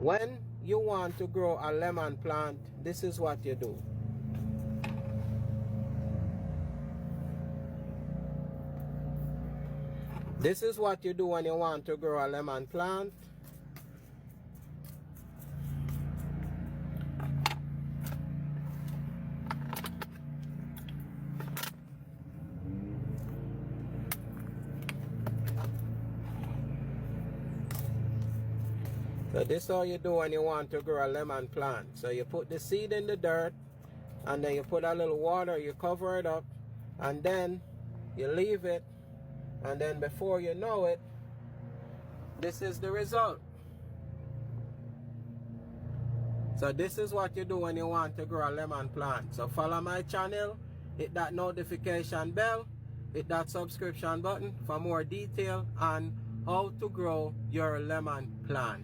When you want to grow a lemon plant, this is what you do. This is what you do when you want to grow a lemon plant. So this is how you do when you want to grow a lemon plant. So you put the seed in the dirt, and then you put a little water, you cover it up, and then you leave it, and then before you know it, this is the result. So this is what you do when you want to grow a lemon plant. So follow my channel, hit that notification bell, hit that subscription button for more detail on how to grow your lemon plant.